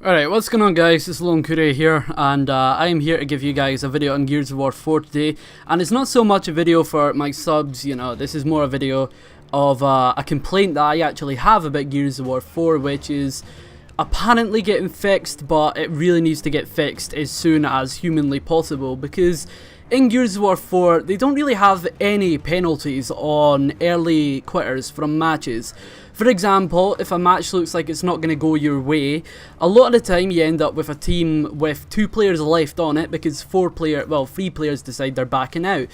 Alright, what's going on guys, it's TheLoneCourier here, and I am here to give you guys a video on Gears of War 4 today. And it's not so much a video for my subs, you know, this is more a video of a complaint that I actually have about Gears of War 4, which is apparently getting fixed, but it really needs to get fixed as soon as humanly possible, because in Gears of War 4, they don't really have any penalties on early quitters from matches. For example, if a match looks like it's not going to go your way, a lot of the time you end up with a team with 2 players left on it because 3 players decide they're backing out.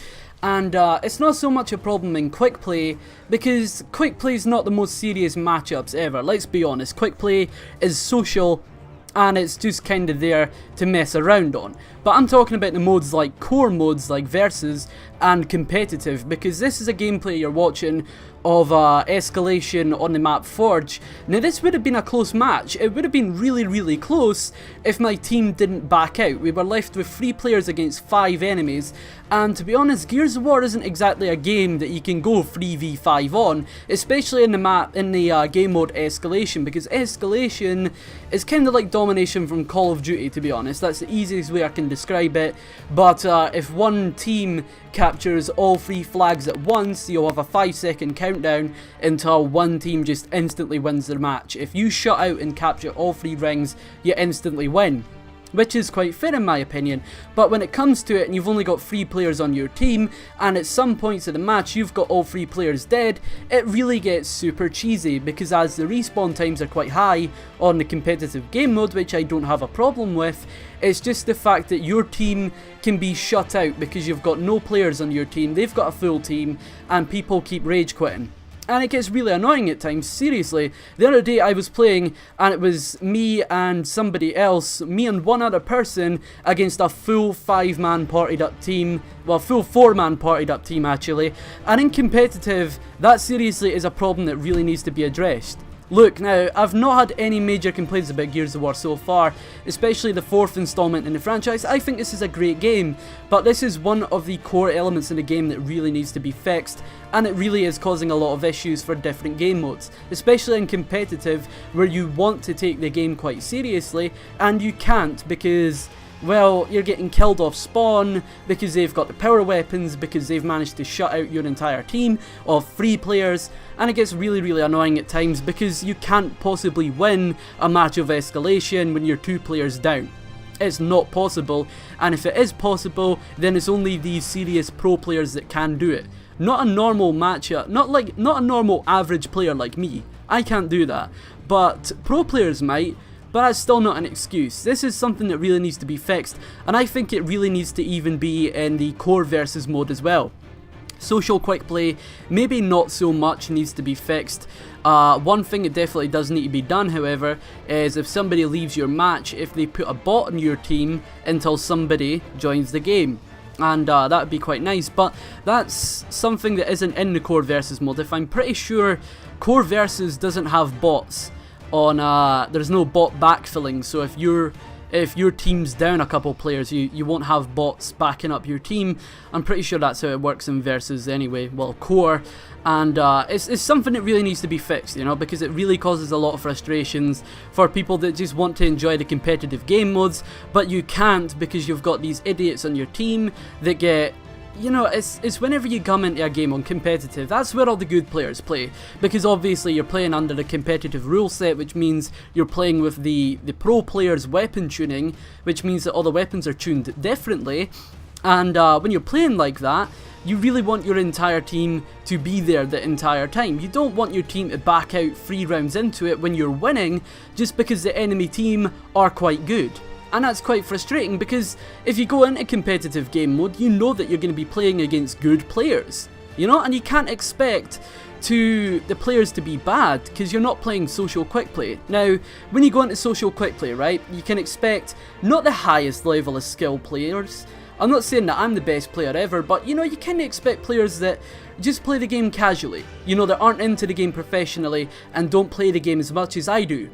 And it's not so much a problem in quick play, because quick play is not the most serious matchups ever. Let's be honest, quick play is social and it's just kind of there to mess around on. But I'm talking about the modes like core modes like versus and competitive, because this is a gameplay you're watching of Escalation on the map Forge. Now this would have been a close match. It would have been really close if my team didn't back out. We were left with 3 players against 5 enemies, and to be honest, Gears of War isn't exactly a game that you can go 3v5 on, especially in the game mode Escalation, because Escalation is kind of like domination from Call of Duty, to be honest. That's the easiest way I can describe it. But if one team captures all 3 flags at once, you'll have a 5-second countdown until one team just instantly wins the match. If you shut out and capture all 3 rings, you instantly win, which is quite fair in my opinion. But when it comes to it and you've only got 3 players on your team, and at some points of the match you've got all 3 players dead, it really gets super cheesy, because as the respawn times are quite high on the competitive game mode, which I don't have a problem with, it's just the fact that your team can be shut out because you've got no players on your team, they've got a full team, and people keep rage quitting. And it gets really annoying at times, seriously. The other day I was playing and it was me and somebody else, me and one other person, against a full 5-man partied up team, well, full 4-man partied up team actually. And in competitive, that seriously is a problem that really needs to be addressed. Look, now, I've not had any major complaints about Gears of War so far, especially the 4th installment in the franchise. I think this is a great game, but this is one of the core elements in the game that really needs to be fixed, and it really is causing a lot of issues for different game modes, especially in competitive, where you want to take the game quite seriously, and you can't because, well, you're getting killed off spawn because they've got the power weapons, because they've managed to shut out your entire team of 3 players, and it gets really annoying at times because you can't possibly win a match of Escalation when you're 2 players down. It's not possible, and if it is possible, then it's only these serious pro players that can do it. Not a normal matchup, not a normal average player like me. I can't do that, but pro players might. But that's still not an excuse. This is something that really needs to be fixed, and I think it really needs to even be in the core versus mode as well. Social quick play, maybe not so much, needs to be fixed. One thing that definitely does need to be done, however, is if somebody leaves your match, if they put a bot on your team until somebody joins the game. And that would be quite nice, but that's something that isn't in the core versus mode. If I'm pretty sure core versus doesn't have bots on, there's no bot backfilling, so if your team's down a couple players, you won't have bots backing up your team. I'm pretty sure that's how it works in versus anyway, well, core, and it's something that really needs to be fixed, you know, because it really causes a lot of frustrations for people that just want to enjoy the competitive game modes, but you can't because you've got these idiots on your team that get, you know, it's whenever you come into a game on competitive, that's where all the good players play, because obviously you're playing under the competitive rule set, which means you're playing with the pro players' weapon tuning, which means that all the weapons are tuned differently, and when you're playing like that, you really want your entire team to be there the entire time. You don't want your team to back out 3 rounds into it when you're winning, just because the enemy team are quite good. And that's quite frustrating, because if you go into competitive game mode, you know that you're going to be playing against good players, you know, and you can't expect the players to be bad because you're not playing social quick play. Now, when you go into social quick play, right, you can expect not the highest level of skill players. I'm not saying that I'm the best player ever, but you know, you kind of expect players that just play the game casually, you know, that aren't into the game professionally and don't play the game as much as I do.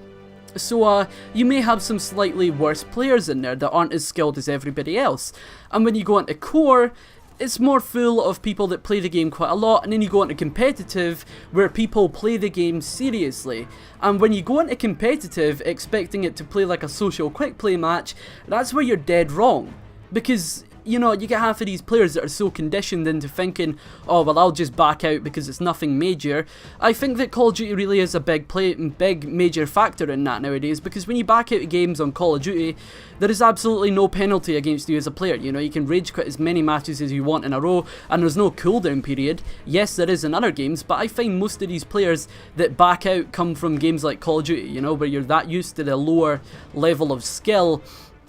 So you may have some slightly worse players in there that aren't as skilled as everybody else. And when you go into core, it's more full of people that play the game quite a lot, and then you go into competitive where people play the game seriously. And when you go into competitive expecting it to play like a social quick play match, that's where you're dead wrong. Because, you know, you get half of these players that are so conditioned into thinking, oh well, I'll just back out because it's nothing major. I think that Call of Duty really is a big major factor in that nowadays, because when you back out of games on Call of Duty, there is absolutely no penalty against you as a player. You know, you can rage quit as many matches as you want in a row, and there's no cooldown period. Yes, there is in other games, but I find most of these players that back out come from games like Call of Duty, you know, where you're that used to the lower level of skill.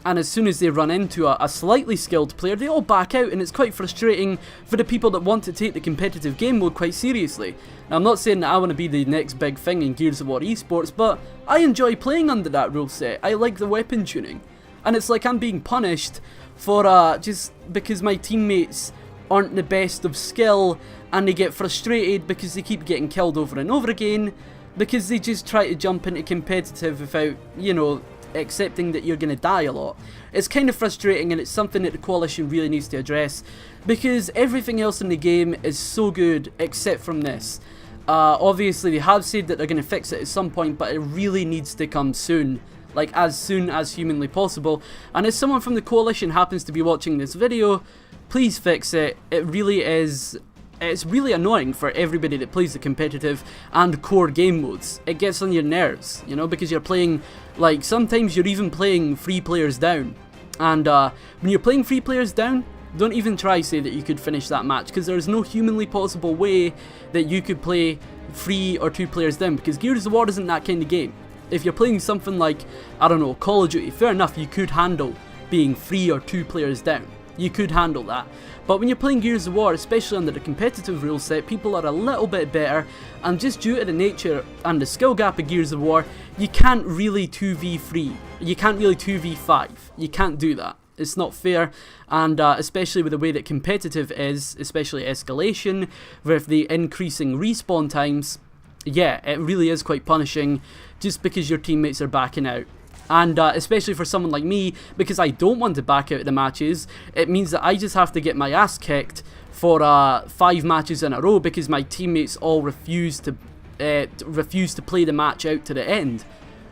And as soon as they run into a slightly skilled player, they all back out, and it's quite frustrating for the people that want to take the competitive game mode quite seriously. Now, I'm not saying that I want to be the next big thing in Gears of War esports, but I enjoy playing under that rule set. I like the weapon tuning. And it's like I'm being punished for just because my teammates aren't the best of skill, and they get frustrated because they keep getting killed over and over again, because they just try to jump into competitive without, you know, accepting that you're going to die a lot. It's kind of frustrating, and it's something that the Coalition really needs to address, because everything else in the game is so good except from this. Obviously they have said that they're going to fix it at some point, but it really needs to come soon. Like as soon as humanly possible. And if someone from the Coalition happens to be watching this video, please fix it. It really is... It's really annoying for everybody that plays the competitive and core game modes. It gets on your nerves, you know, because you're playing, like, sometimes you're even playing 3 players down. And when you're playing 3 players down, don't even try say that you could finish that match, because there's no humanly possible way that you could play 3 or 2 players down, because Gears of War isn't that kind of game. If you're playing something like, I don't know, Call of Duty, fair enough, you could handle being 3 or 2 players down. You could handle that. But when you're playing Gears of War, especially under the competitive rule set, people are a little bit better, and just due to the nature and the skill gap of Gears of War, you can't really 2v3. You can't really 2v5. You can't do that. It's not fair, and especially with the way that competitive is, especially Escalation, with the increasing respawn times, yeah, it really is quite punishing just because your teammates are backing out. And especially for someone like me, because I don't want to back out of the matches, it means that I just have to get my ass kicked for 5 matches in a row, because my teammates all refuse to play the match out to the end.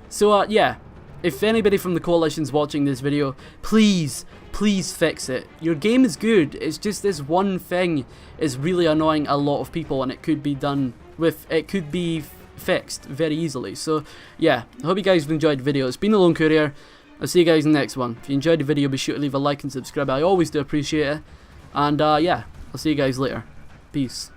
So yeah, if anybody from the Coalition's watching this video, please fix it. Your game is good, it's just this one thing is really annoying a lot of people, and it could be done with, it could be fixed very easily. So yeah, I hope you guys have enjoyed the video. It's been the Lone Courier. I'll see you guys in the next one. If you enjoyed the video, be sure to leave a like and subscribe. I always do appreciate it. And yeah, I'll see you guys later. Peace.